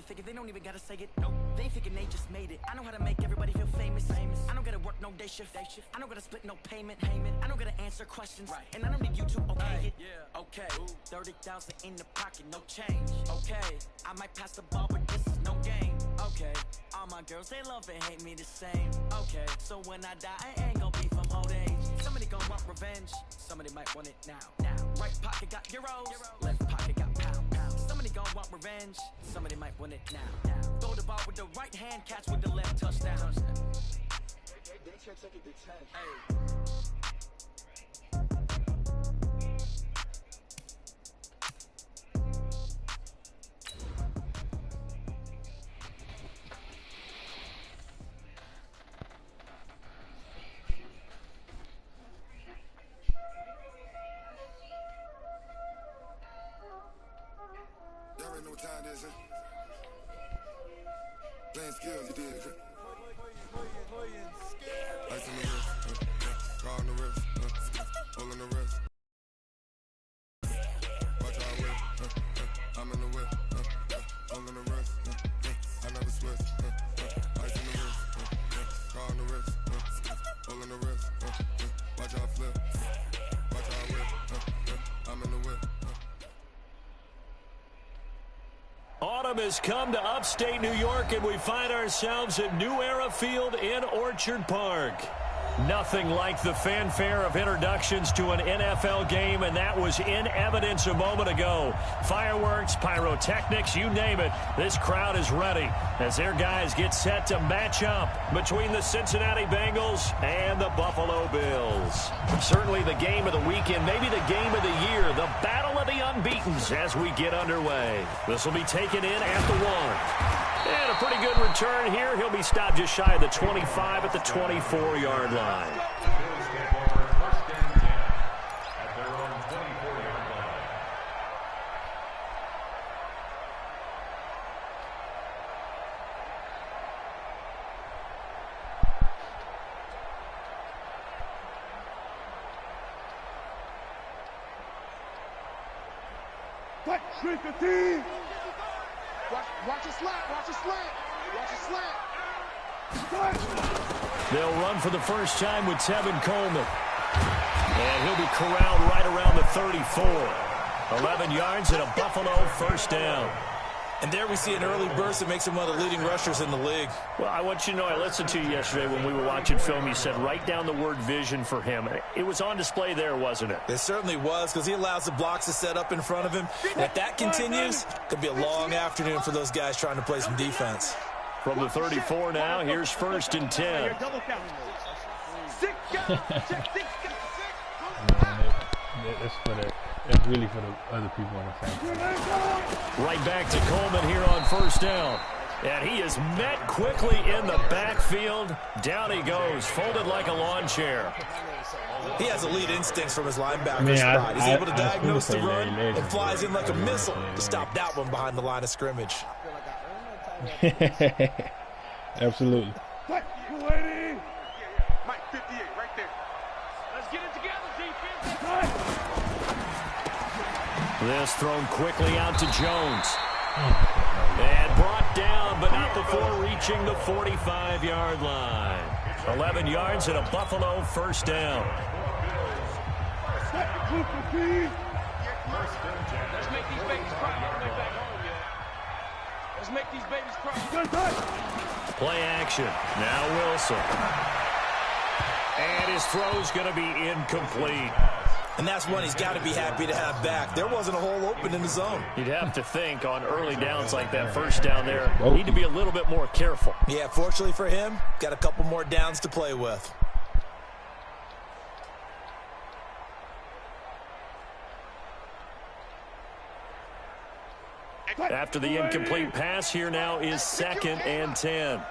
they figure they don't even gotta say it. Nope. They thinking they just made it. I know how to make everybody feel famous. I don't gotta work no day shift. I don't gotta split no payment. I don't gotta answer questions. Right. And I don't need you to okay it. Yeah. Okay. 30,000 in the pocket, no change. Okay. I might pass the ball, but this is no game. Okay. All my girls, they love and hate me the same. Okay. So when I die, I ain't gonna be from old age. Somebody gonna want revenge. Somebody might want it now. Right pocket got euros. Left pocket got pounds. Somebody gonna want revenge. Somebody might want it now. Throw the ball with the right hand, catch with the left, touchdown. They check it to 10. Hey. Know what time it is, huh? Playing skills, you did. Ice on the wrist, car on the wrist, hole in the wrist. Watch how I whip, I'm in the whip, hole in the wrist, I never switch. Ice on the wrist, car on the wrist, hole in the wrist. Watch how I flip, watch how I whip, I'm in the whip. Autumn has come to upstate New York, and we find ourselves at New Era Field in Orchard Park. Nothing like the fanfare of introductions to an NFL game, and that was in evidence a moment ago. Fireworks, pyrotechnics, you name it. This crowd is ready as their guys get set to match up between the Cincinnati Bengals and the Buffalo Bills. Certainly the game of the weekend, maybe the game of the year, the battle of the unbeatens as we get underway. This will be taken in at the 1. And a pretty good return here. He'll be stopped just shy of the 25 at the 24-yard line. Shrink the team. Watch it slant. Watch it slant. Watch it slant. They'll run for the first time with Tevin Coleman. And he'll be corralled right around the 34. 11 yards and a Buffalo first down. And there we see an early burst that makes him one of the leading rushers in the league. Well, I want you to know, I listened to you yesterday when we were watching film. You said write down the word vision for him. It was on display there, wasn't it? It certainly was, because he allows the blocks to set up in front of him. And if that continues, it could be a long afternoon for those guys trying to play some defense. From the 34 now, here's 1st and 10. That's really for the other people on the side. Right back to Coleman here on first down. And he is met quickly in the backfield. Down he goes, folded like a lawn chair. He has elite instincts from his linebacker spot. He's able to diagnose the run and flies in like a missile to stop that one behind the line of scrimmage. Absolutely. Mike 58 right there. Let's get it together, defense. This thrown quickly out to Jones. And brought down, but not before reaching the 45-yard line. 11 yards and a Buffalo first down. Let's make these babies cry on the way back home, yeah. Let's make these babies cry. Play action. Now Wilson. And his throw's going to be incomplete. And that's one he's got to be happy to have back. There wasn't a hole open in the zone. You'd have to think on early downs like that, first down there, need to be a little bit more careful. Yeah, fortunately for him, got a couple more downs to play with. After the incomplete pass, here now is 2nd and 10.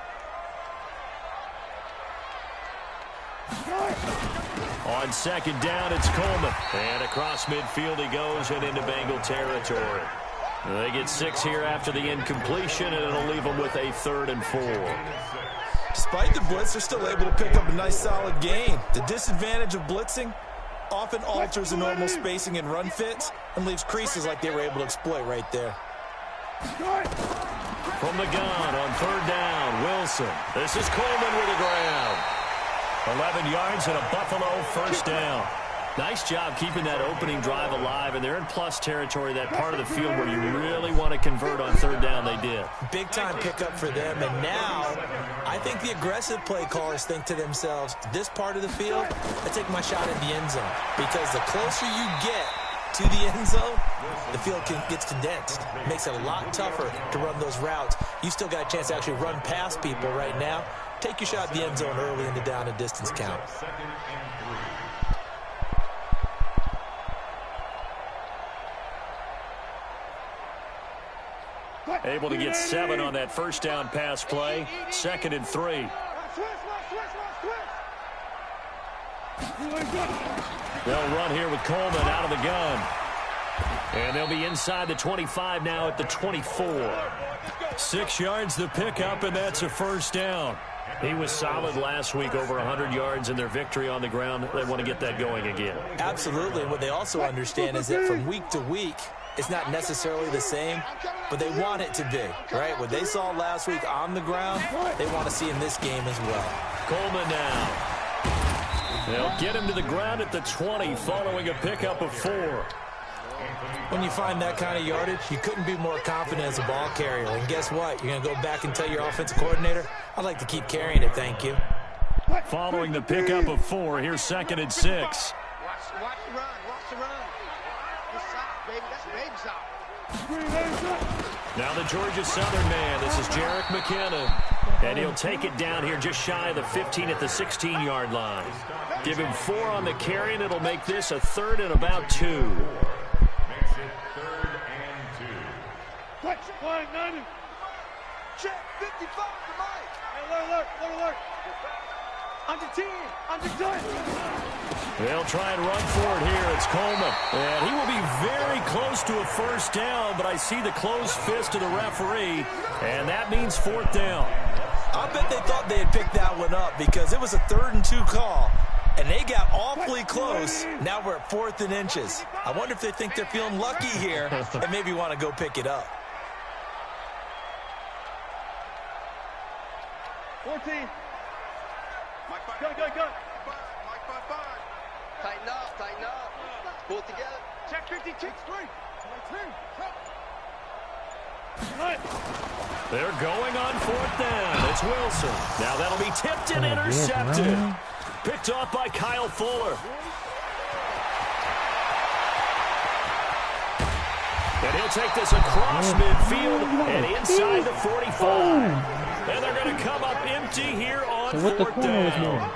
On 2nd down, it's Coleman. And across midfield he goes and into Bengal territory. They get 6 here after the incompletion, and it'll leave them with a 3rd and 4. Despite the blitz, they're still able to pick up a nice solid gain. The disadvantage of blitzing often alters the normal spacing and run fits and leaves creases like they were able to exploit right there. From the gun on third down, Wilson. This is Coleman with the ground. 11 yards and a Buffalo first down. Nice job keeping that opening drive alive, and they're in plus territory, that part of the field where you really want to convert on third down. They did. Big-time pickup for them, and now I think the aggressive play callers think to themselves, this part of the field, I take my shot at the end zone, because the closer you get to the end zone, the field gets condensed. It makes it a lot tougher to run those routes. You still got a chance to actually run past people right now. Take your shot at the end zone early in the down and distance count. Able to get 7 on that first down pass play. 2nd and 3. They'll run here with Coleman out of the gun. And they'll be inside the 25 now at the 24. 6 yards the pickup, and that's a first down. He was solid last week, over 100 yards in their victory on the ground. They want to get that going again. Absolutely. What they also understand is that from week to week, it's not necessarily the same, but they want it to be, right? What they saw last week on the ground, they want to see in this game as well. Coleman now. They'll get him to the ground at the 20 following a pickup of 4. When you find that kind of yardage, you couldn't be more confident as a ball carrier. And guess what? You're going to go back and tell your offensive coordinator, I'd like to keep carrying it, thank you. Following the pickup of 4, here's 2nd and 6. Watch the run. Watch the run. Good stop, baby. That's a baby stop. Now the Georgia Southern man. This is Jerick McKinnon. And he'll take it down here just shy of the 15 at the 16-yard line. Give him 4 on the carry, and it'll make this a 3rd and about 2. Makes it 3rd and 2. Check 55 to Mike. Hey, alert. Under 10. Under 10. They'll try and run for it here. It's Coleman. And he will be very close to a first down, but I see the closed fist of the referee, and that means 4th down. I bet they thought they had picked that one up because it was a 3rd and 2 call, and they got awfully close. Now we're at 4th and inches. I wonder if they think they're feeling lucky here and maybe want to go pick it up. 14. Go. Mike 5. Tighten up. Pull it together. Check 50, check 3. They're going on 4th down. It's Wilson. Now that'll be tipped and intercepted. Picked off by Kyle Fuller. And he'll take this across midfield and inside the 45. And they're going to come up empty here on 4th down.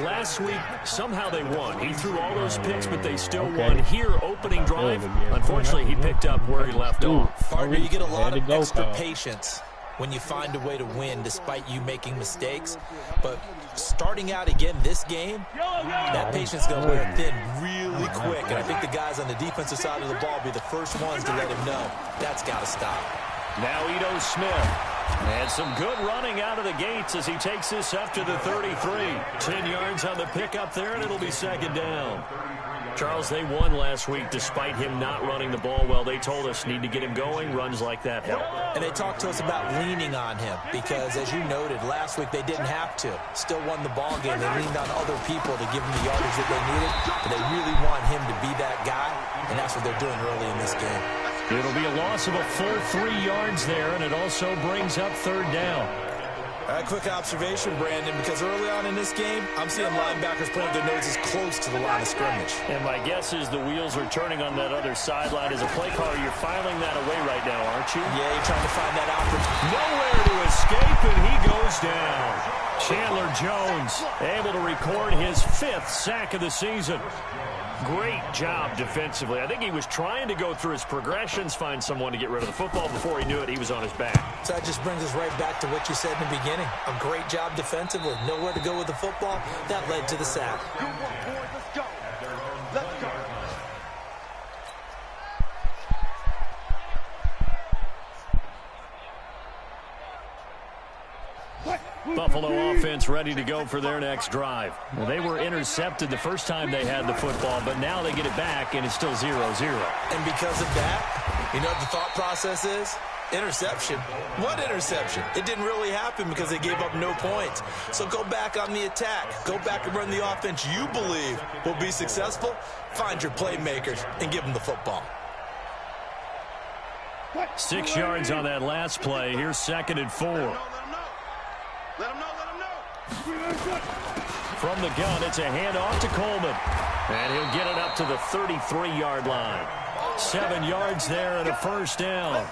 Last week, somehow they won. He threw all those picks, but they still won. Here, opening drive, unfortunately, he picked up where he left off. Partner, you get a lot of extra patience when you find a way to win despite you making mistakes. But starting out again this game, that patience is going to wear thin really quick. And I think the guys on the defensive side of the ball will be the first ones to let him know that's got to stop. Now Ito Smith. And some good running out of the gates as he takes this up to the 33. 10 yards on the pickup there, and it'll be 2nd down. Charles, they won last week despite him not running the ball well. They told us need to get him going. Runs like that help. And they talked to us about leaning on him because, as you noted, last week they didn't have to. Still won the ball game. They leaned on other people to give them the yardage that they needed. But they really want him to be that guy, and that's what they're doing early in this game. It'll be a loss of a full 3 yards there, and it also brings up 3rd down. A quick observation, Brandon, because early on in this game, I'm seeing linebackers playing their noses close to the line of scrimmage. And my guess is the wheels are turning on that other sideline. As a play caller, you're filing that away right now, aren't you? Yeah, you're trying to find that opportunity. Nowhere to escape, and he goes down. Chandler Jones able to record his 5th sack of the season. Great job defensively. I think he was trying to go through his progressions, find someone to get rid of the football. Before he knew it, he was on his back. So that just brings us right back to what you said in the beginning. A great job defensively. Nowhere to go with the football. That led to the sack. Good work, boys. Let's go. Let's go. Buffalo offense ready to go for their next drive. Well, they were intercepted the first time they had the football, but now they get it back, and it's still 0-0. And because of that, you know what the thought process is? Interception? What interception? It didn't really happen because they gave up no points. So go back on the attack. Go back and run the offense you believe will be successful. Find your playmakers and give them the football. 6 yards on that last play. Here's 2nd and 4. Let him know. From the gun, it's a handoff to Coleman. And he'll get it up to the 33-yard line. 7 yards there and a first down.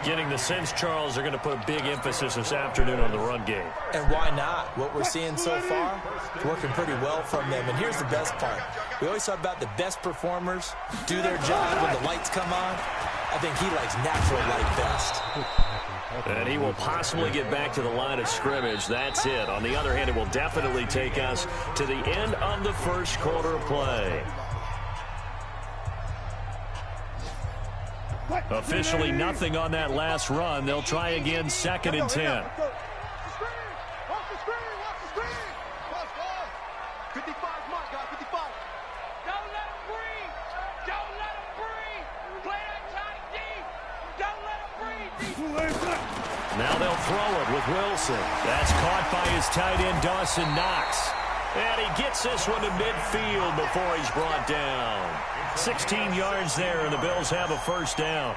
Getting the sense, Charles, they're going to put a big emphasis this afternoon on the run game. And why not? What we're seeing so far, it's working pretty well from them. And here's the best part. We always talk about the best performers do their job when the lights come on. I think he likes natural light best. And he will possibly get back to the line of scrimmage. That's it. On the other hand, it will definitely take us to the end of the first quarter play. Officially nothing on that last run. They'll try again, 2nd and 10. Now they'll throw it with Wilson. That's caught by his tight end, Dawson Knox. And he gets this one to midfield before he's brought down. 16 yards there, and the Bills have a first down.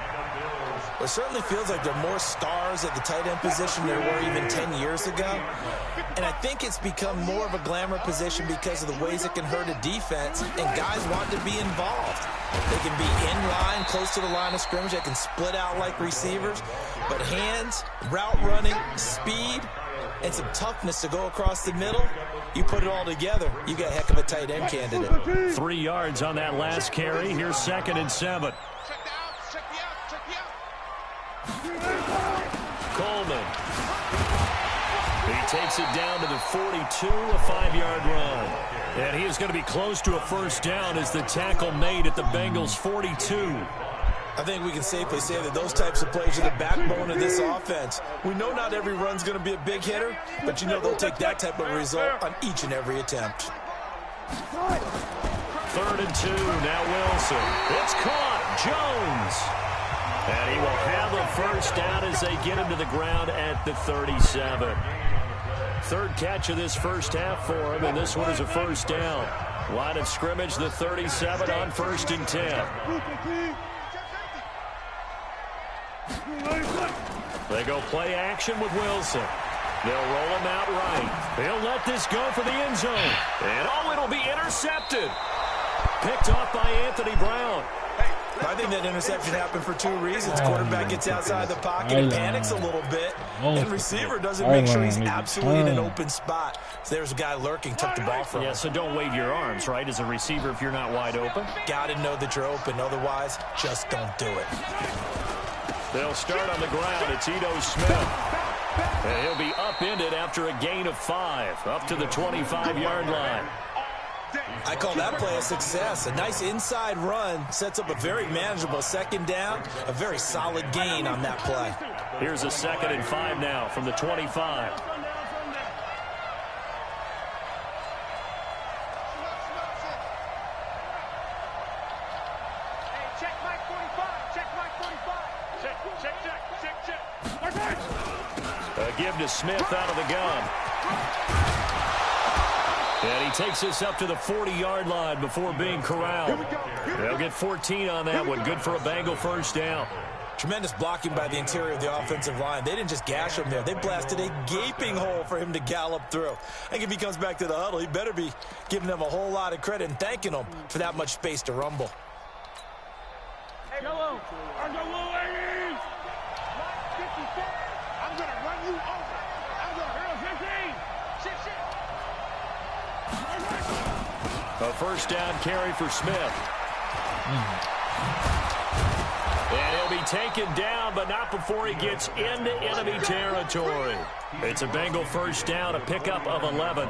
Well, it certainly feels like there are more stars at the tight end position than there were even 10 years ago. And I think it's become more of a glamour position because of the ways it can hurt a defense, and guys want to be involved. They can be in line, close to the line of scrimmage. They can split out like receivers. But hands, route running, speed, and some toughness to go across the middle, you put it all together, you got a heck of a tight end candidate. 3 yards on that last carry. Here's 2nd and 7. Coleman. He takes it down to the 42, a 5-yard run. And he is going to be close to a first down as the tackle made at the Bengals' 42. I think we can safely say that those types of plays are the backbone of this offense. We know not every run's going to be a big hitter, but you know they'll take that type of result on each and every attempt. 3rd and 2, now Wilson. It's caught, Jones. And he will have a first down as they get him to the ground at the 37. 3rd catch of this first half for him, and this one is a first down. Line of scrimmage, the 37 on 1st and 10. They go play action with Wilson. They'll roll him out right. They'll let this go for the end zone. And it'll be intercepted. Picked off by Anthony Brown. I think that interception happened for 2 reasons. Quarterback gets outside the pocket and panics a little bit. And receiver doesn't make sure he's absolutely in an open spot. So there's a guy lurking, took the ball from him. Yeah, so don't wave your arms, right, as a receiver if you're not wide open. Got to know that you're open. Otherwise, just don't do it. They'll start on the ground. It's Ito Smith. And he'll be upended after a gain of 5, up to the 25-yard line. I call that play a success. A nice inside run sets up a very manageable 2nd down, a very solid gain on that play. Here's a 2nd and 5 now from the 25. Check Mike 45. Check Mike 45. Check. A give to Smith out of the gun. And he takes this up to the 40-yard line before being corralled. They'll get 14 on that one. Good for a Bengal first down. Tremendous blocking by the interior of the offensive line. They didn't just gash him there. They blasted a gaping hole for him to gallop through. I think if he comes back to the huddle, he better be giving them a whole lot of credit and thanking them for that much space to rumble. Hey, yellow. I'm going to run you over. I'm going to hurl 15. Shit. A first down carry for Smith. And he'll be taken down, but not before he gets into enemy territory. It's a Bengal first down, a pickup of 11.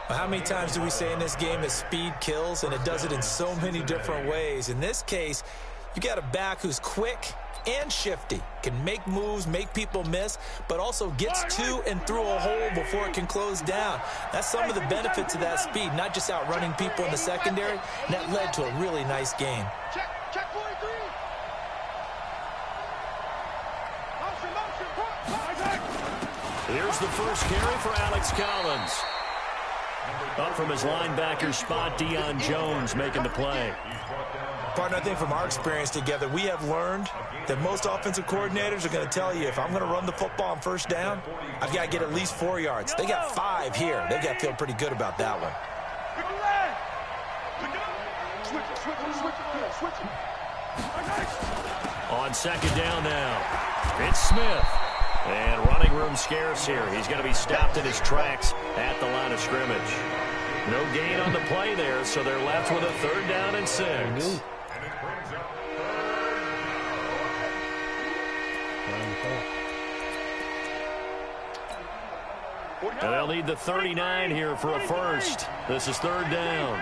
How many times do we say in this game that speed kills, and it does it in so many different ways? In this case, you got a back who's quick and shifty, can make moves, make people miss, but also gets to and through a hole before it can close down. That's some of the benefits of that speed, not just outrunning people in the secondary, and that led to a really nice game. Check 43. Here's the first carry for Alex Collins. Up from his linebacker spot, Deion Jones making the play. Partner, I think from our experience together, we have learned that most offensive coordinators are going to tell you, if I'm going to run the football on first down, I've got to get at least 4 yards. They got 5 here. They've got to feel pretty good about that one. On second down now, it's Smith. And running room scarce here. He's going to be stopped in his tracks at the line of scrimmage. No gain on the play there, so they're left with a 3rd down and 6. And they'll need the 39 here for a first. This is 3rd down.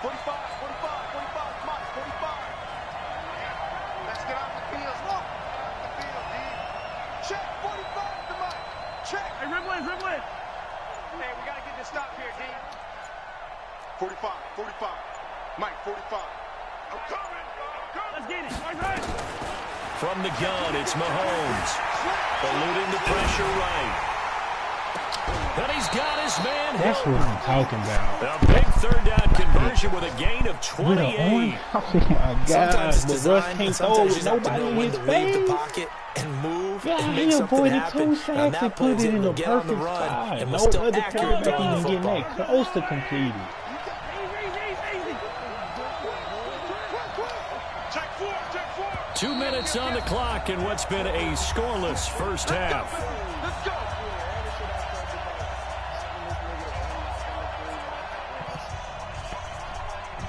45, 45, 45, come on, 45. Let's get off the field. Off the field, D. Check, 45, come on. Check. Hey, Rimland. Hey, we got to get this stop here, D. 45, 45. Mike, 45. I'm coming. Let's get it. Right. From the gun, it's Mahomes. Eluding the pressure right. And he's got his man. That's what I'm talking about. A big 3rd down conversion with a gain of 28. Oh my God. Sometimes it's But designed, Russ can't and throw sometimes you with just have to nobody know in when his to leave the face. pocket and move God, and he make something avoided happen. 2 Now sacks that and plays put it it in will the get on the perfect run spot. and No was still other accurate quarterback throwing the even getting football. that close to completed. Check 4. 2 minutes on the clock in what's been a scoreless first half. Let's go.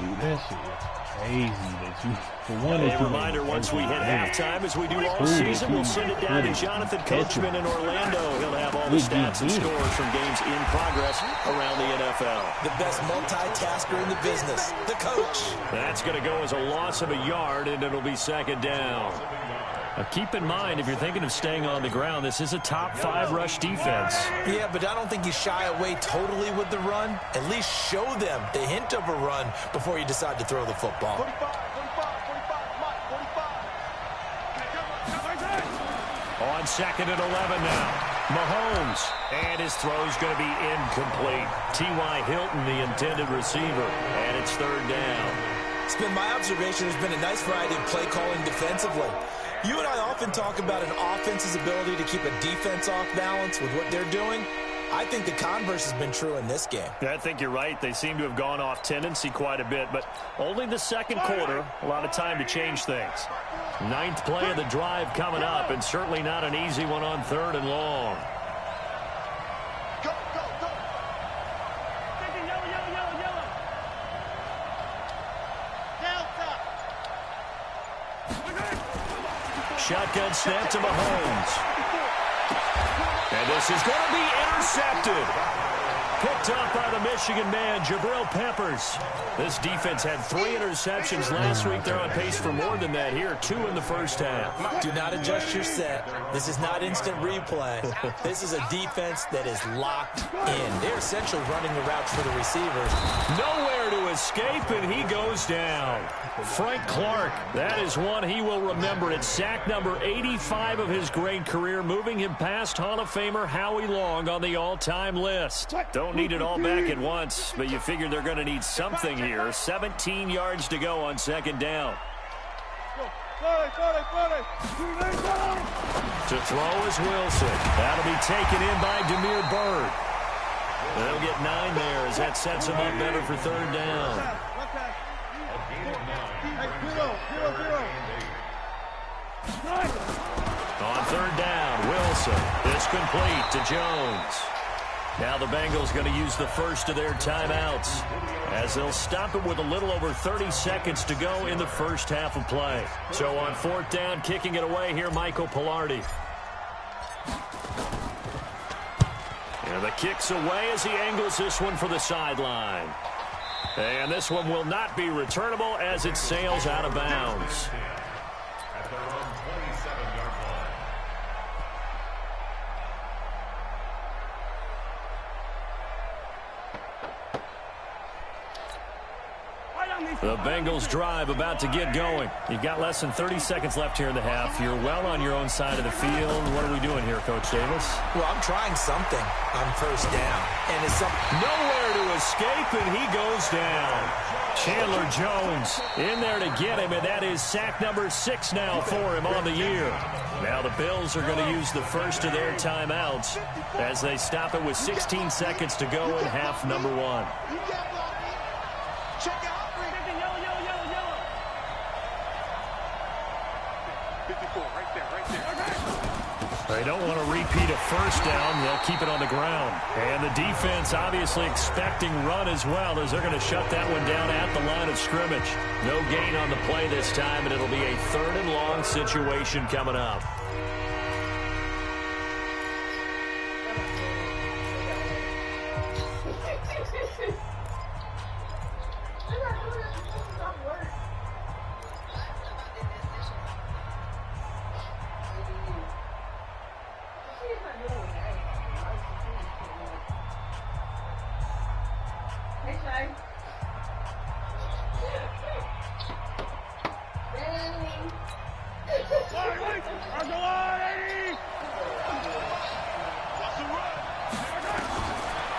Dude, that shit is crazy that you, for one, A reminder, once we hit halftime, as we do all season, we'll send it down to Jonathan Coachman in Orlando. He'll have all the stats and scores from games in progress around the NFL. The best multitasker in the business, the coach. That's going to go as a loss of a yard, and it'll be 2nd down. Now keep in mind, if you're thinking of staying on the ground, this is a top 5 rush defense. Yeah, but I don't think you shy away totally with the run. At least show them the hint of a run before you decide to throw the football. 45, 45, 45, Mike, 45. On 2nd and 11 now. Mahomes. And his throw's going to be incomplete. T.Y. Hilton, the intended receiver. And it's 3rd down. It's been my observation there's been a nice variety of play calling defensively. You and I often talk about an offense's ability to keep a defense off balance with what they're doing. I think the converse has been true in this game. I think you're right. They seem to have gone off tendency quite a bit, but only the 2nd quarter, a lot of time to change things. 9th play of the drive coming up, and certainly not an easy one on 3rd and long. Go. Yellow. Delta. Shotgun snap to Mahomes. And this is going to be intercepted. Picked up by the Michigan man, Jabril Peppers. This defense had 3 interceptions last week. They're on pace for more than that here, 2 in the first half. Do not adjust your set. This is not instant replay. This is a defense that is locked in. They're essentially running the routes for the receivers. Nowhere to escape, and he goes down. Frank Clark, that is one he will remember. It's sack number 85 of his great career, moving him past Hall of Famer Howie Long on the all-time list. Don't need it all back at once, but you figure they're going to need something here. 17 yards to go on 2nd down. To throw is Wilson. That'll be taken in by Demir Bird. They'll get 9 there as that sets him up better for 3rd down. On 3rd down, Wilson. It's complete to Jones. Now the Bengals going to use the first of their timeouts as they'll stop it with a little over 30 seconds to go in the first half of play. So on 4th down, kicking it away here, Michael Pilardi. And the kick's away as he angles this one for the sideline. And this one will not be returnable as it sails out of bounds. The Bengals drive about to get going. You've got less than 30 seconds left here in the half. You're well on your own side of the field. What are we doing here, Coach Davis? Well, I'm trying something on first down. And it's nowhere to escape, and he goes down. Chandler Jones in there to get him, and that is sack number 6 now for him on the year. Now the Bills are going to use the first of their timeouts as they stop it with 16 seconds to go in half number 1. They don't want to repeat a first down. They'll keep it on the ground. And the defense obviously expecting run as well, as they're going to shut that one down at the line of scrimmage. No gain on the play this time, and it'll be a 3rd and long situation coming up.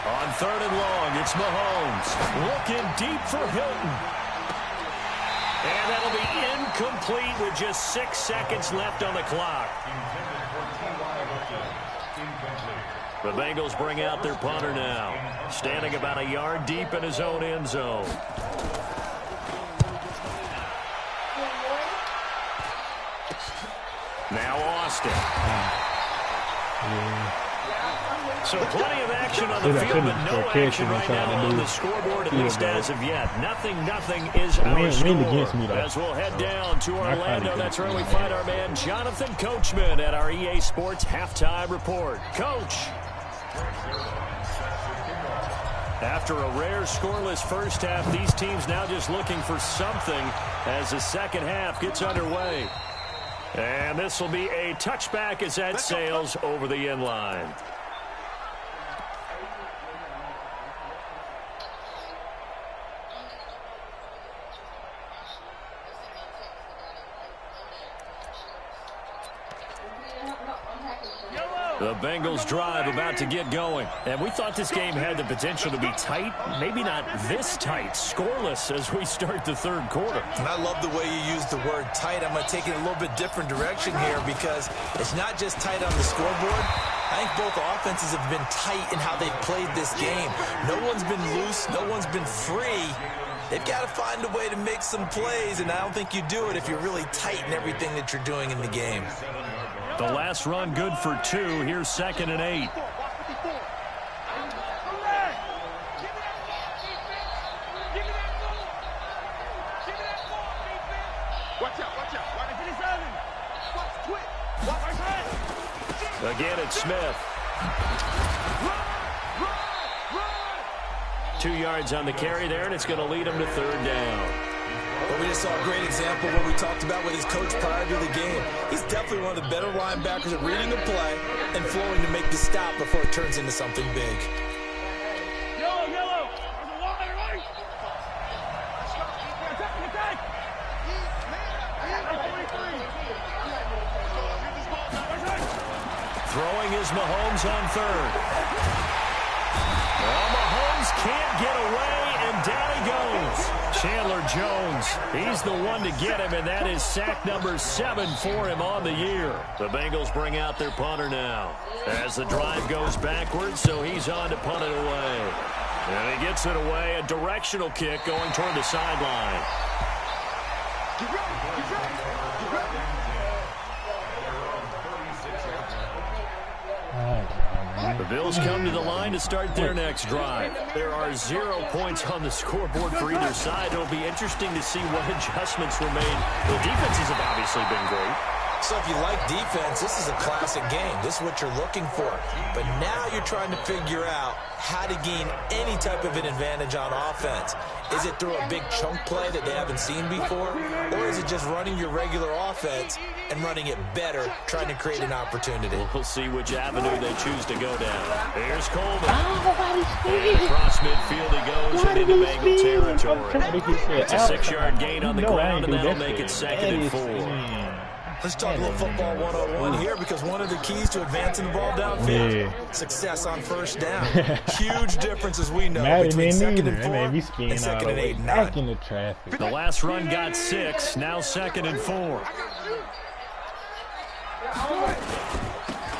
On 3rd and long, it's Mahomes looking deep for Hilton. And that'll be incomplete with just 6 seconds left on the clock. The Bengals bring out their punter now, standing about a yard deep in his own end zone. Now Austin. So plenty of action on the field, but no action right now on the scoreboard, at least as of yet. Nothing is our score. As we'll head down to Orlando, that's where we find our man Jonathan Coachman at our EA Sports Halftime Report. Coach. After a rare scoreless first half, these teams now just looking for something as the second half gets underway. And this will be a touchback as that sails over the end line. The Bengals drive about to get going. And we thought this game had the potential to be tight. Maybe not this tight. Scoreless as we start the 3rd quarter. And I love the way you use the word tight. I'm going to take it a little bit different direction here because it's not just tight on the scoreboard. I think both offenses have been tight in how they've played this game. No one's been loose. No one's been free. They've got to find a way to make some plays, and I don't think you do it if you're really tight in everything that you're doing in the game. The last run good for 2. Here's 2nd and 8. Again, it's Smith. 2 yards on the carry there, and it's going to lead him to 3rd down. Well, we just saw a great example of what we talked about with his coach prior to the game. He's definitely one of the better linebackers at reading the play and flowing to make the stop before it turns into something big. Yellow. Throwing is Mahomes on 3rd. Well, Mahomes can't get away, and down he goes. Chandler Jones, he's the one to get him, and that is sack number 7 for him on the year. The Bengals bring out their punter now as the drive goes backwards, so he's on to punt it away. And he gets it away, a directional kick going toward the sideline. The Bills come to the line to start their next drive. There are 0 points on the scoreboard for either side. It'll be interesting to see what adjustments were made. The defenses have obviously been great. So if you like defense, this is a classic game. This is what you're looking for. But now you're trying to figure out how to gain any type of an advantage on offense. Is it through a big chunk play that they haven't seen before? Or is it just running your regular offense and running it better, trying to create an opportunity? We'll see which avenue they choose to go down. Here's Coleman. And across midfield he goes and into Bengal territory. It's a 6-yard gain on the ground, and that'll make it 2nd and 4. Let's talk a little football 101 here, because one of the keys to advancing the ball downfield, success on first down. Huge difference, as we know, between 2nd and 4 and 2nd and 8 and 9. In the traffic. The last run got 6, now 2nd and 4.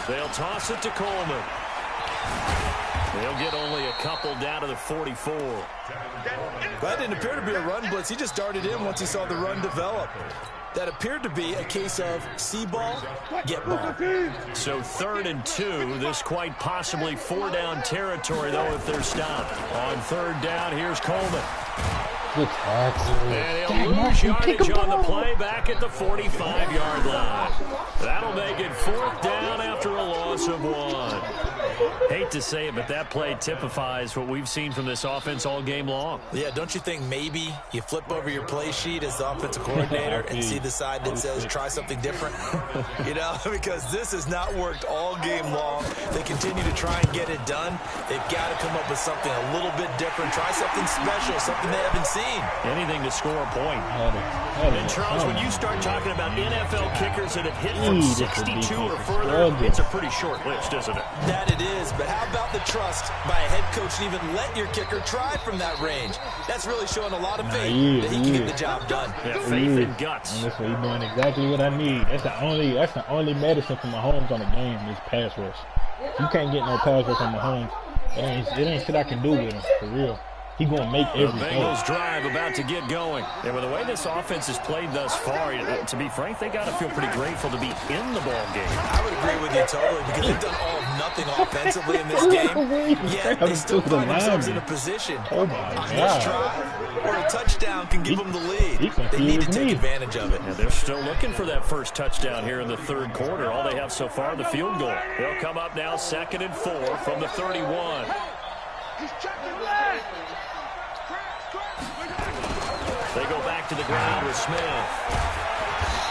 They'll toss it to Coleman. They'll get only a couple down to the 44. That didn't appear to be a run blitz. He just darted in once he saw the run develop. That appeared to be a case of see ball, get ball. So 3rd and 2, this quite possibly 4-down territory, though, if they're stopped. On 3rd down, here's Coleman. Good tackle. And he'll lose yardage on the play back at the 45-yard line. That'll make it 4th down after a loss of 1. Hate to say it, but that play typifies what we've seen from this offense all game long. Yeah, don't you think maybe you flip over your play sheet as the offensive coordinator and see the side that says try something different? You know, because this has not worked all game long. They continue to try and get it done. They've got to come up with something a little bit different. Try something special, something they haven't seen. Anything to score a point. And Charles, when you start talking about NFL kickers that have hit from 62 or further, it's a pretty short list, isn't it? That it is, but how about the trust by a head coach to even let your kicker try from that range? That's really showing a lot of faith that he can get the job done. Yeah, faith and guts. And that's what he's doing exactly what I need. That's the only medicine for Mahomes on the game is pass rush. You can't get no pass rush on Mahomes. It ain't shit I can do with him, for real. He's going to make every The Bengals drive about to get going. And with the way this offense has played thus far, to be frank, they got to feel pretty grateful to be in the ball game. I would agree with you totally, because they've done all of nothing offensively in this game, yet they still find themselves in a position on this drive where a touchdown can give them the lead. They need to take advantage of it. And they're still looking for that first touchdown here in the 3rd quarter. All they have so far, the field goal. They'll come up now 2nd and 4 from the 31. They go back to the ground with Smith.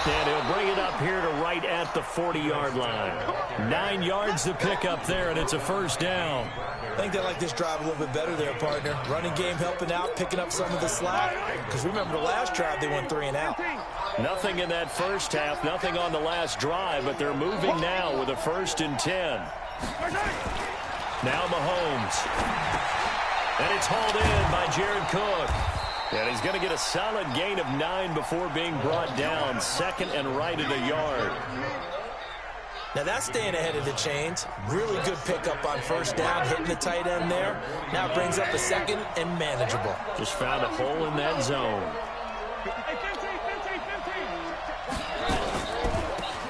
And he'll bring it up here to right at the 40-yard line. 9 yards to pick up there, and it's a 1st down. I think they like this drive a little bit better there, partner. Running game helping out, picking up some of the slack. Because remember the last drive, they went 3 and out. Nothing in that first half, nothing on the last drive, but they're moving now with a 1st and 10. Now Mahomes. And it's hauled in by Jared Cook. And he's going to get a solid gain of 9 before being brought down. 2nd and right at a yard. Now that's staying ahead of the chains. Really good pickup on 1st down, hitting the tight end there. Now it brings up a 2nd and manageable. Just found a hole in that zone.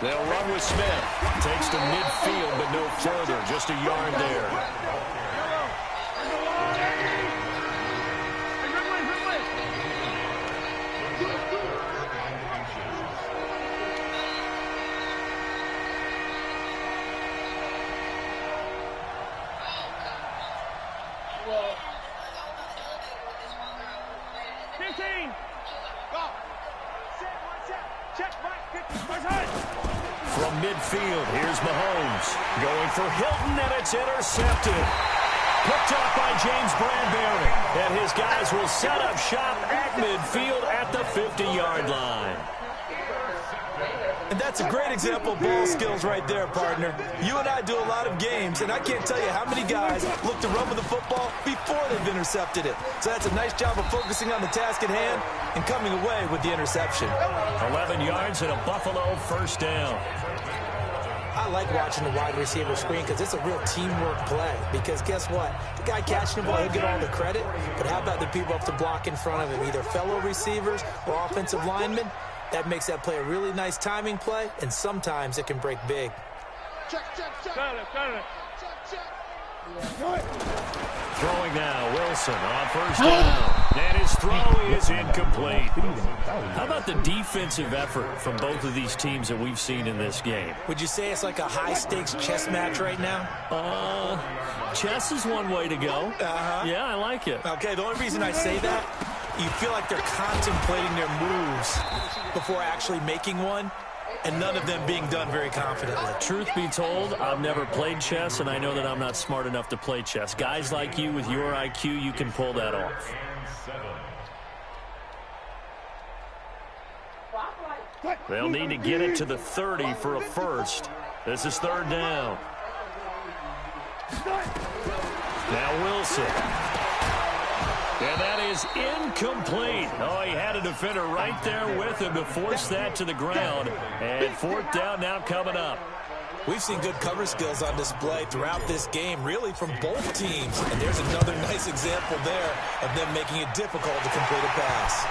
They'll run with Smith. Takes to midfield, but no further. Just a yard there. From midfield, here's Mahomes. Going for Hilton, and it's intercepted. Picked up by James Bradbury. And his guys will set up shop at midfield at the 50-yard line. And that's a great example of ball skills right there, partner. You and I do a lot of games, and I can't tell you how many guys look to run with the football before they've intercepted it. So that's a nice job of focusing on the task at hand and coming away with the interception. 11 yards and a Buffalo 1st down. I like watching the wide receiver screen because it's a real teamwork play. Because guess what? The guy catching the ball, he'll get all the credit. But how about the people up to block in front of him, either fellow receivers or offensive linemen? That makes that play a really nice timing play, and sometimes it can break big. Throwing now, Wilson on first down. And his throw is incomplete. How about the defensive effort from both of these teams that we've seen in this game? Would you say it's like a high-stakes chess match right now? Chess is one way to go. Yeah, I like it. Okay, the only reason I say that, you feel like they're contemplating their moves before actually making one, and none of them being done very confidently. Truth be told, I've never played chess, and I know that I'm not smart enough to play chess. Guys like you with your IQ, you can pull that off. They'll need to get it to the 30 for a first. This is third down. Now Wilson. And that is incomplete. Oh, he had a defender right there with him to force that to the ground. And fourth down now coming up. We've seen good cover skills on display throughout this game, really from both teams. And there's another nice example there of them making it difficult to complete a pass.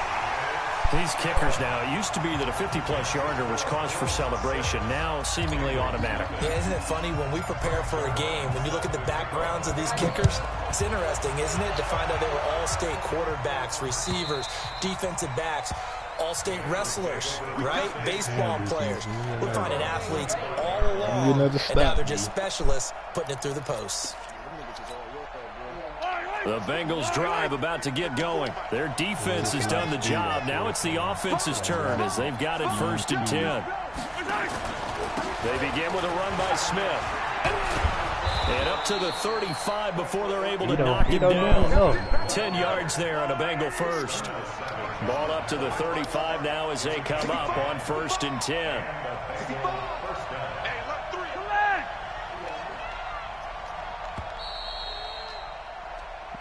These kickers now, it used to be that a 50-plus yarder was cause for celebration. Now seemingly automatic. Yeah, isn't it funny when we prepare for a game, when you look at the backgrounds of these kickers, it's interesting, isn't it, to find out they were all-state quarterbacks, receivers, defensive backs, all-state wrestlers, right? Baseball players. We're finding athletes all along, and now they're just specialists putting it through the posts. The Bengals drive about to get going. Their defense has done the job. Now it's the offense's turn as they've got it first and 10. They begin with a run by Smith. And up to the 35 before they're able to knock him down. 10 yards there on a Bengal first. Ball up to the 35 now as they come up on first and 10.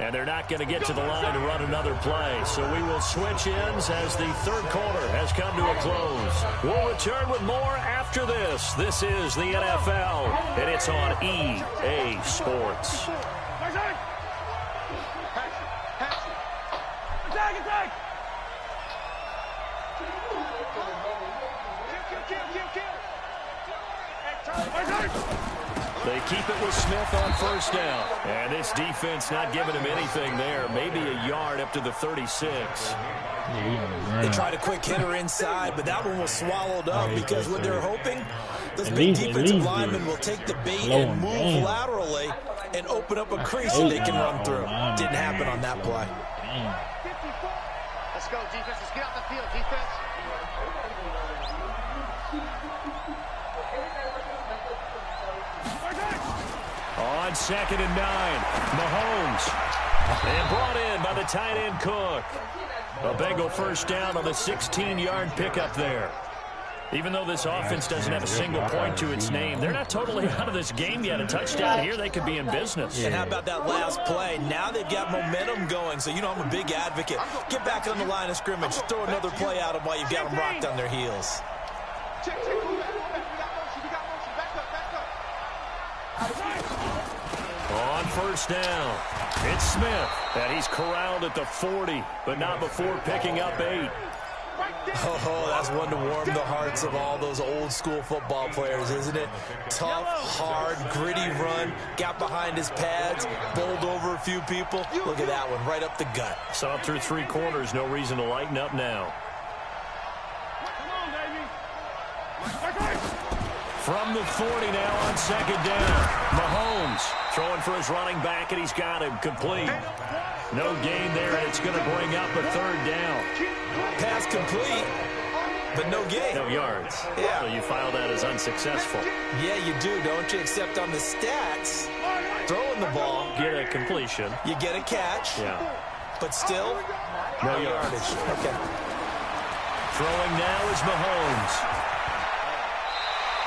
And they're not going to get to the line to run another play. So we will switch ends as the third quarter has come to a close. We'll return with more after this. This is the NFL, and it's on EA Sports. They keep it with Smith on first down. And this defense not giving him anything there. Maybe a yard up to the 36. They tried a quick hitter inside, but that one was swallowed up because what they're hoping, those big defensive linemen will take the bait and move laterally and open up a crease that they can run through. Didn't happen on that play. Let's go, defense. Let's get out the field, defense. On second and 9, Mahomes. And brought in by the tight end Cook. A Bengal first down on the 16-yard pickup there. Even though this offense doesn't have a single point to its name, they're not totally out of this game yet. A touchdown here, they could be in business. And how about that last play? Now they've got momentum going. So, you know, I'm a big advocate. Get back on the line of scrimmage. Throw another play out of while you've got them rocked on their heels. On first down, it's Smith. And he's corralled at the 40, but not before picking up 8. Oh, that's one to warm the hearts of all those old school football players, isn't it? Tough, hard, gritty run, got behind his pads, bowled over a few people. Look at that one, right up the gut. Saw it through 3 quarters, no reason to lighten up now. From the 40 now on second down. Mahomes throwing for his running back, and he's got him complete. No gain there, and it's going to bring up a third down. Pass complete, but no gain. No yards. Yeah. So you file that as unsuccessful. Yeah, you do, don't you? Except on the stats, throwing the ball, Get a completion. you get a catch, Yeah. but still, no yardage. Okay. Throwing now is Mahomes.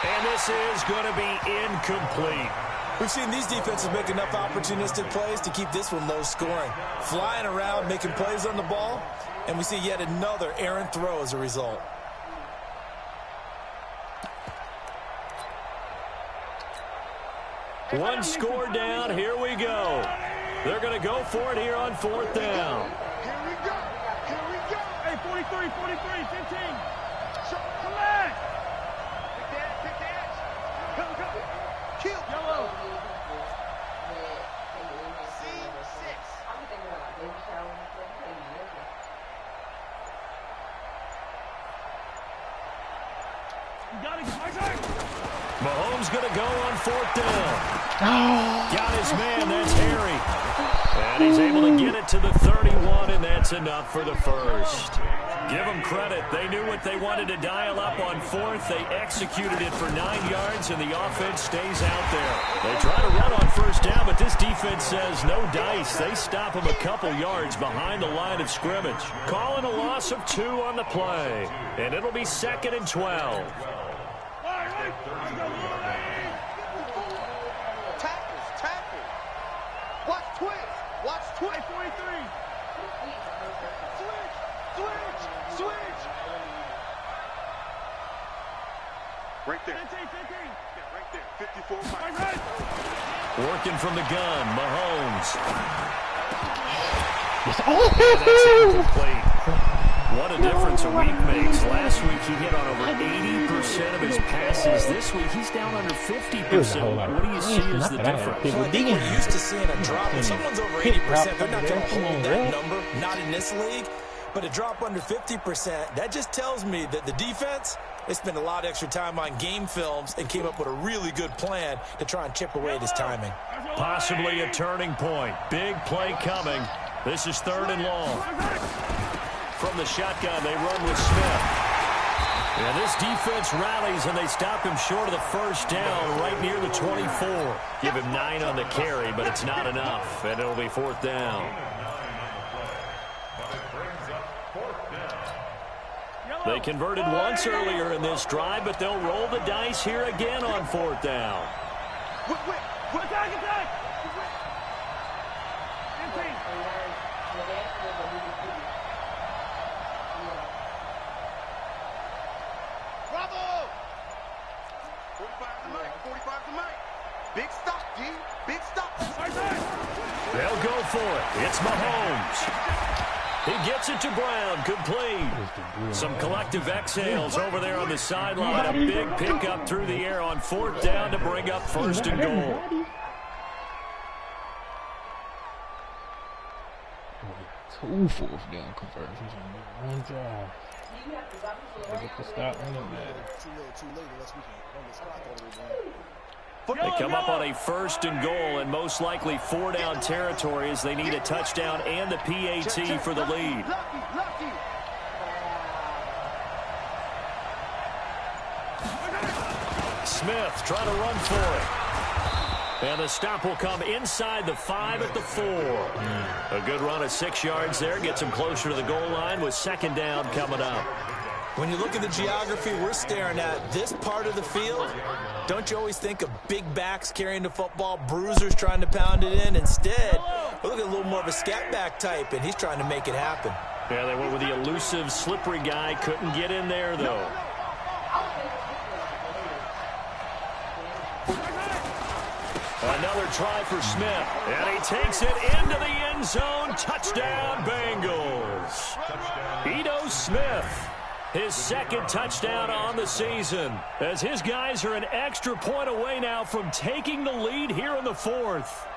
And this is going to be incomplete. We've seen these defenses make enough opportunistic plays to keep this one low scoring. Flying around, making plays on the ball, and we see yet another errant throw as a result. One score down. Here we go. They're going to go for it here on fourth down. Here we go. Here we go. Hey, 43, 15. Come on. Pick the edge. Come. Kill. Yellow. Mahomes going to go on 4th down. Got his man. That's Harry. And he's able to get it to the 31, and that's enough for the first. Give them credit. They knew what they wanted to dial up on 4th. They executed it for 9 yards, and the offense stays out there. They try to run on 1st down, but this defense says no dice. They stop them a couple yards behind the line of scrimmage. Calling a loss of 2 on the play, and it'll be 2nd and 12. Tackles. Watch twist. 43. Switch. Right there. 15. Yeah, right there. 54. Working from the gun, Mahomes. Oh! That's incomplete. What a difference a week makes. Last week he hit on over 80% of his passes. This week he's down under 50%. What do you see as the difference? Well, I think we're used to seeing a drop. If someone's over 80%, they're not going to hold that number. Not in this league. But a drop under 50%, that just tells me that the defense, they spent a lot of extra time on game films and came up with a really good plan to try and chip away at his timing. Possibly a turning point. Big play coming. This is 3rd and long. From the shotgun, they run with Smith. And this defense rallies, and they stop him short of the 1st down right near the 24. Give him 9 on the carry, but it's not enough, and it'll be 4th down. They converted once earlier in this drive, but they'll roll the dice here again on 4th down. Attack! Bravo! 45 to Mike. Big stop, D. Big stop. They'll go for it. It's Mahomes. He gets it to Brown, complete. Some collective exhales over there on the sideline. A big pickup through the air on 4th down to bring up 1st and goal. Two 4th down conversions on one drive. They get to stop when it matters. They come up on a 1st and goal and most likely 4 down territory as they need a touchdown and the PAT for the lead. Smith trying to run for it. And the stop will come inside the 5 at the 4. A good run of 6 yards there. Gets him closer to the goal line with 2nd down coming up. When you look at the geography we're staring at, this part of the field, don't you always think of big backs carrying the football, bruisers trying to pound it in? Instead, we're looking at a little more of a scat back type, and he's trying to make it happen. Yeah, they went with the elusive, slippery guy. Couldn't get in there, though. Another try for Smith, and he takes it into the end zone. Touchdown, Bengals. Ito Smith, his 2nd touchdown on the season, as his guys are an extra point away now from taking the lead here in the 4th.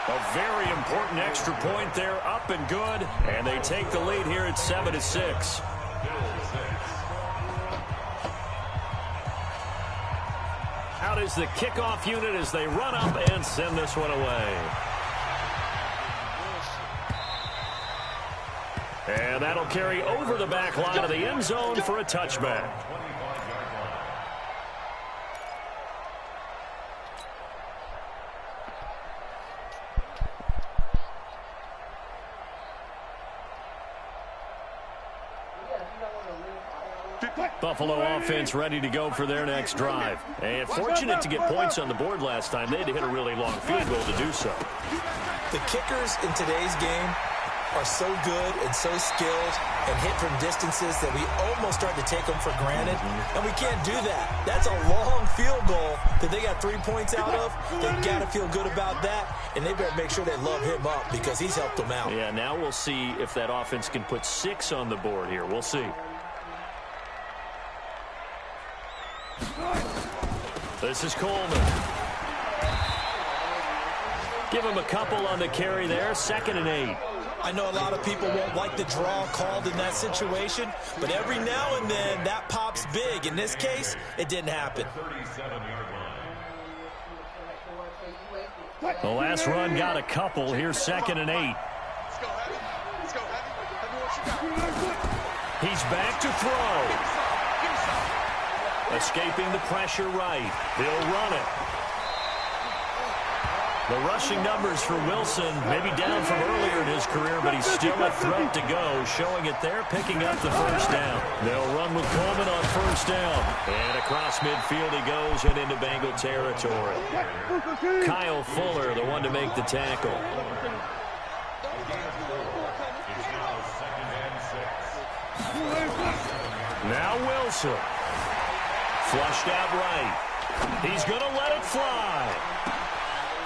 A very important extra point there, up and good, and they take the lead here at 7-6. Out is the kickoff unit as they run up and send this one away. And that'll carry over the back line of the end zone for a touchback. Buffalo offense ready to go for their next drive. And fortunate to get points on the board last time. They had to hit a really long field goal to do so. The kickers in today's game are so good and so skilled and hit from distances that we almost start to take them for granted. And we can't do that. That's a long field goal that they got 3 points out of. They got to feel good about that. And they better make sure they love him up because he's helped them out. Yeah, now we'll see if that offense can put 6 on the board here. We'll see. This is Coleman. Give him a couple on the carry there, 2nd and 8. I know a lot of people won't like the draw called in that situation, but every now and then that pops big. In this case, it didn't happen. The last run got a couple. Here's 2nd and 8. He's back to throw. Escaping the pressure right. He'll run it. The rushing numbers for Wilson maybe down from earlier in his career, but he's still a threat to go, showing it there, picking up the first down. They'll run with Coleman on first down. And across midfield he goes and into Bengal territory. Kyle Fuller, the one to make the tackle. Now Wilson. Flushed out right. He's going to let it fly.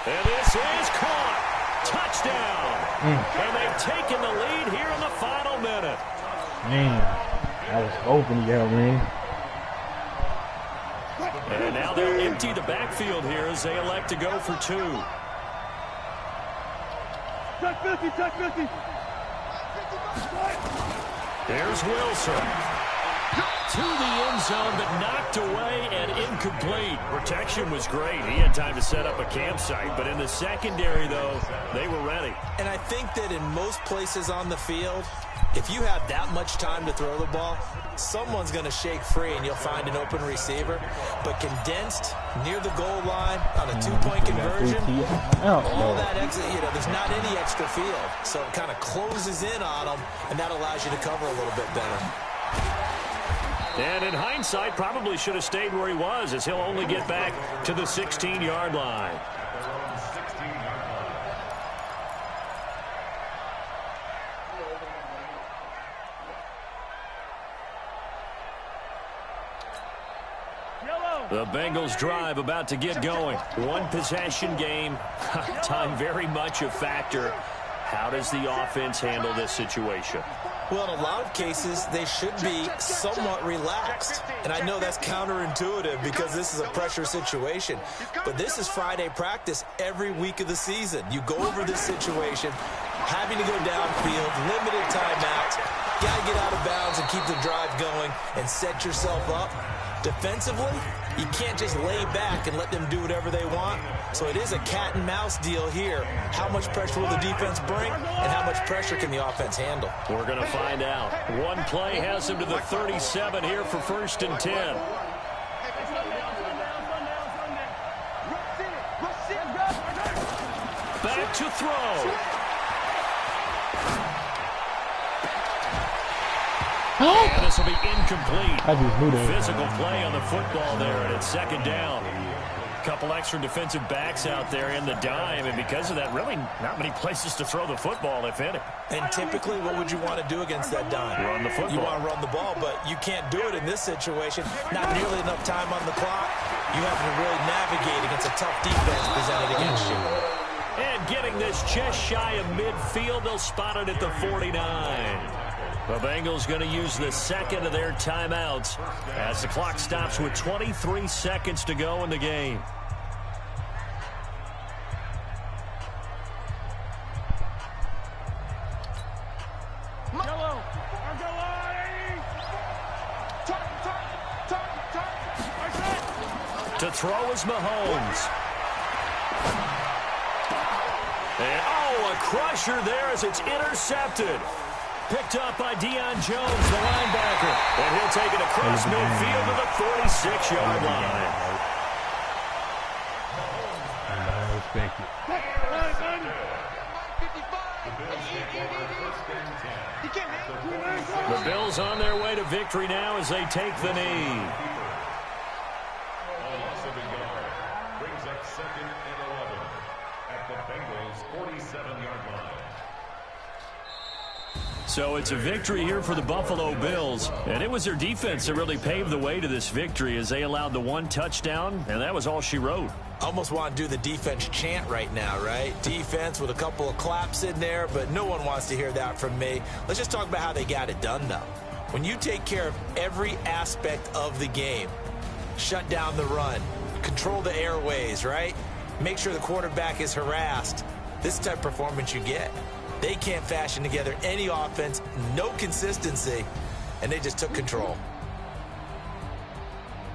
And this is caught. Touchdown. And they've taken the lead here in the final minute. Man, I was hoping he got a ring. And now they'll empty the backfield here as they elect to go for 2. Check 50, check 50. Here's Wilson. To the end zone, but knocked away and incomplete. Protection was great. He had time to set up a campsite, but in the secondary, though, they were ready. And I think that in most places on the field, if you have that much time to throw the ball, someone's going to shake free and you'll find an open receiver. But condensed near the goal line on a 2-point conversion, all that extra, there's not any extra field. So it kind of closes in on them, and that allows you to cover a little bit better. And in hindsight, probably should have stayed where he was, as he'll only get back to the 16-yard line. The Bengals drive about to get going. One possession game. Time very much a factor. How does the offense handle this situation? Well, in a lot of cases, they should be somewhat relaxed. And I know that's counterintuitive because this is a pressure situation. But this is Friday practice every week of the season. You go over this situation, having to go downfield, limited timeouts, got to get out of bounds and keep the drive going and set yourself up. Defensively, you can't just lay back and let them do whatever they want. So it is a cat and mouse deal here. How much pressure will the defense bring, and how much pressure can the offense handle? We're going to find out. One play has him to the 37 here for 1st and 10. Back to throw. And this will be incomplete. Physical play on the football there, and it's 2nd down. A couple extra defensive backs out there in the dime, and because of that, really not many places to throw the football, if any. And typically, what would you want to do against that dime? Run the football. You want to run the ball, but you can't do it in this situation. Not nearly enough time on the clock. You have to really navigate against a tough defense presented against you. And getting this just shy of midfield, they'll spot it at the 49. The Bengals going to use the 2nd of their timeouts as the clock stops with 23 seconds to go in the game. To throw is Mahomes. And, a crusher there as it's intercepted. Picked up by Deion Jones, the linebacker. And he'll take it across midfield to the 46-yard line. The Bills on their way to victory now as they take the knee. Brings up 2nd and 11 at the Bengals' 47-yard line. So it's a victory here for the Buffalo Bills, and it was their defense that really paved the way to this victory as they allowed the 1 touchdown, and that was all she wrote. Almost want to do the defense chant right now, right? Defense with a couple of claps in there, but no one wants to hear that from me. Let's just talk about how they got it done, though. When you take care of every aspect of the game, shut down the run, control the airways, right? make sure the quarterback is harassed. This is the type of performance you get. They can't fashion together any offense, no consistency, and they just took control.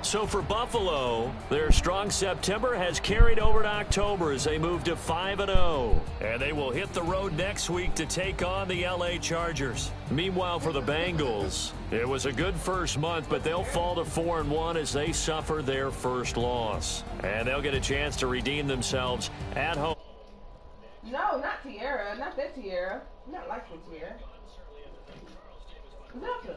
So for Buffalo, their strong September has carried over to October as they move to 5-0. And they will hit the road next week to take on the LA Chargers. Meanwhile, for the Bengals, it was a good first month, but they'll fall to 4-1 as they suffer their first loss. And they'll get a chance to redeem themselves at home. No, not Tierra. Not that Tierra. Not like the Tierra. Nothing.